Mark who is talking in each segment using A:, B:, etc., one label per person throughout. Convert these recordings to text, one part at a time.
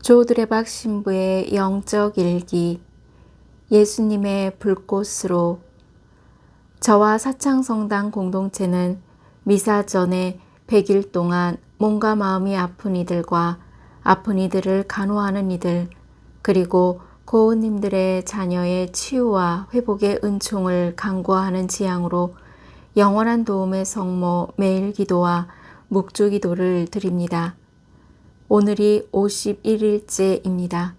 A: 조드레박 신부의 영적 일기. 예수님의 불꽃으로. 저와 사창성당 공동체는 미사 전에 100일 동안 몸과 마음이 아픈 이들과 아픈 이들을 간호하는 이들, 그리고 고은님들의 자녀의 치유와 회복의 은총을 간구하는 지향으로 영원한 도움의 성모 매일 기도와 묵주 기도를 드립니다. 오늘이 51일째입니다.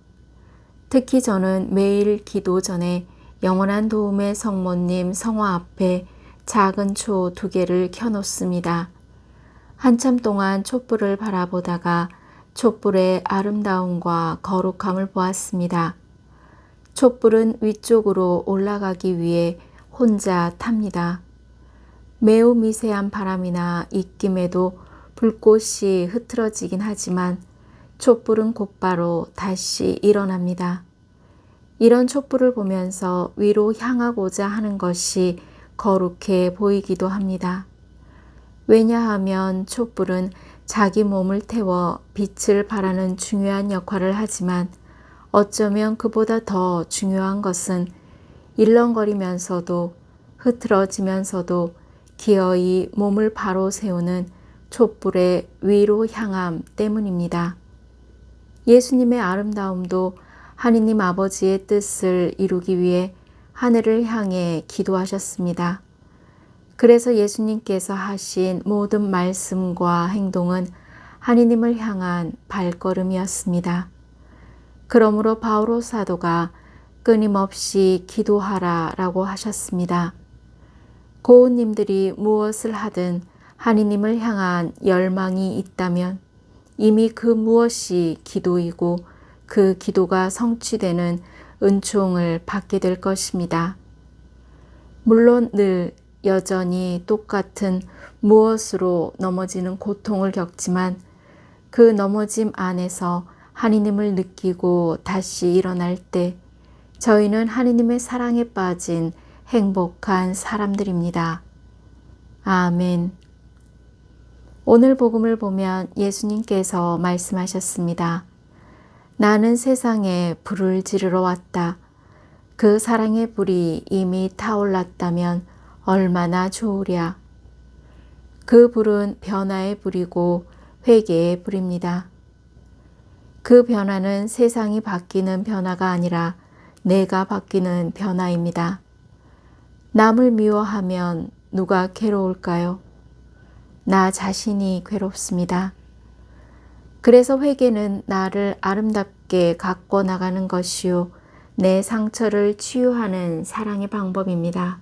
A: 특히 저는 매일 기도 전에 영원한 도움의 성모님 성화 앞에 작은 초 2개를 켜놓습니다. 한참 동안 촛불을 바라보다가 촛불의 아름다움과 거룩함을 보았습니다. 촛불은 위쪽으로 올라가기 위해 혼자 탑니다. 매우 미세한 바람이나 입김에도 불꽃이 흐트러지긴 하지만 촛불은 곧바로 다시 일어납니다. 이런 촛불을 보면서 위로 향하고자 하는 것이 거룩해 보이기도 합니다. 왜냐하면 촛불은 자기 몸을 태워 빛을 발하는 중요한 역할을 하지만 어쩌면 그보다 더 중요한 것은 일렁거리면서도 흐트러지면서도 기어이 몸을 바로 세우는 촛불의 위로 향함 때문입니다. 예수님의 아름다움도 하느님 아버지의 뜻을 이루기 위해 하늘을 향해 기도하셨습니다. 그래서 예수님께서 하신 모든 말씀과 행동은 하느님을 향한 발걸음이었습니다. 그러므로 바오로 사도가 끊임없이 기도하라 라고 하셨습니다. 고은님들이 무엇을 하든 하느님을 향한 열망이 있다면 이미 그 무엇이 기도이고 그 기도가 성취되는 은총을 받게 될 것입니다. 물론 늘 여전히 똑같은 무엇으로 넘어지는 고통을 겪지만 그 넘어짐 안에서 하느님을 느끼고 다시 일어날 때 저희는 하느님의 사랑에 빠진 행복한 사람들입니다. 아멘. 오늘 복음을 보면 예수님께서 말씀하셨습니다. 나는 세상에 불을 지르러 왔다. 그 사랑의 불이 이미 타올랐다면 얼마나 좋으랴. 그 불은 변화의 불이고 회개의 불입니다. 그 변화는 세상이 바뀌는 변화가 아니라 내가 바뀌는 변화입니다. 남을 미워하면 누가 괴로울까요? 나 자신이 괴롭습니다. 그래서 회개는 나를 아름답게 가꿔 나가는 것이요 내 상처를 치유하는 사랑의 방법입니다.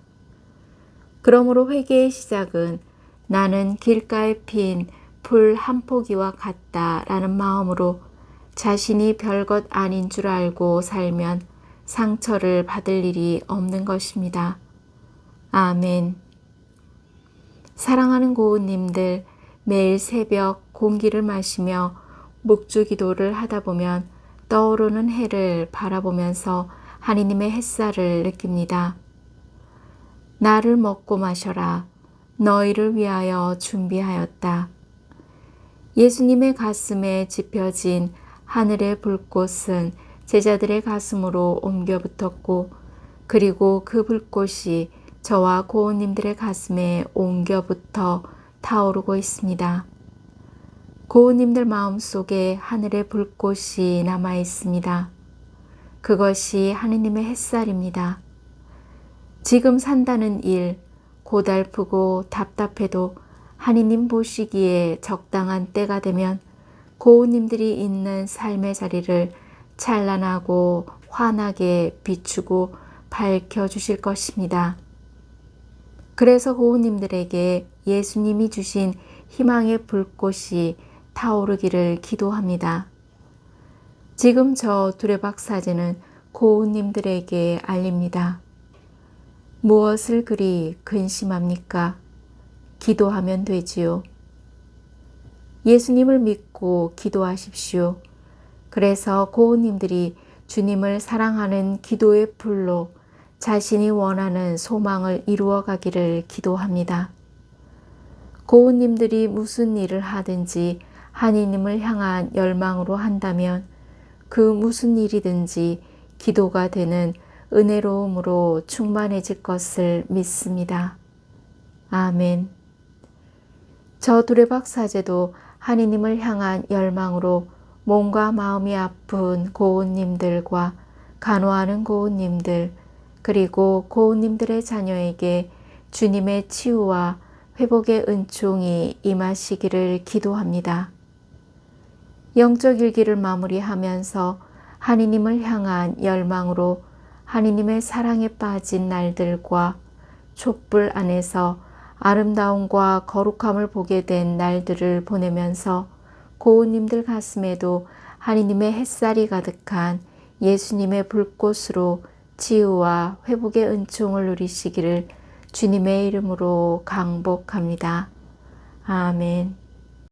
A: 그러므로 회개의 시작은 나는 길가에 핀 풀 한 포기와 같다라는 마음으로 자신이 별것 아닌 줄 알고 살면 상처를 받을 일이 없는 것입니다. 아멘. 사랑하는 고은님들, 매일 새벽 공기를 마시며 묵주 기도를 하다 보면 떠오르는 해를 바라보면서 하느님의 햇살을 느낍니다. 나를 먹고 마셔라. 너희를 위하여 준비하였다. 예수님의 가슴에 지펴진 하늘의 불꽃은 제자들의 가슴으로 옮겨 붙었고 그리고 그 불꽃이 저와 고은님들의 가슴에 옮겨 붙어 타오르고 있습니다. 고은님들 마음속에 하늘의 불꽃이 남아 있습니다. 그것이 하느님의 햇살입니다. 지금 산다는 일, 고달프고 답답해도 하느님 보시기에 적당한 때가 되면 고은님들이 있는 삶의 자리를 찬란하고 환하게 비추고 밝혀주실 것입니다. 그래서 고은님들에게 예수님이 주신 희망의 불꽃이 타오르기를 기도합니다. 지금 저 두레박 사진은 고은님들에게 알립니다. 무엇을 그리 근심합니까? 기도하면 되지요. 예수님을 믿고 기도하십시오. 그래서 고은님들이 주님을 사랑하는 기도의 불로 자신이 원하는 소망을 이루어 가기를 기도합니다. 고은님들이 무슨 일을 하든지 하느님을 향한 열망으로 한다면 그 무슨 일이든지 기도가 되는 은혜로움으로 충만해질 것을 믿습니다. 아멘. 저 두레박 사제도 하느님을 향한 열망으로 몸과 마음이 아픈 고운님들과 간호하는 고운님들, 그리고 고운님들의 자녀에게 주님의 치유와 회복의 은총이 임하시기를 기도합니다. 영적 일기를 마무리하면서 하느님을 향한 열망으로 하느님의 사랑에 빠진 날들과 촛불 안에서 아름다움과 거룩함을 보게 된 날들을 보내면서 고운님들 가슴에도 하느님의 햇살이 가득한 예수님의 불꽃으로 치유와 회복의 은총을 누리시기를 주님의 이름으로 강복합니다. 아멘.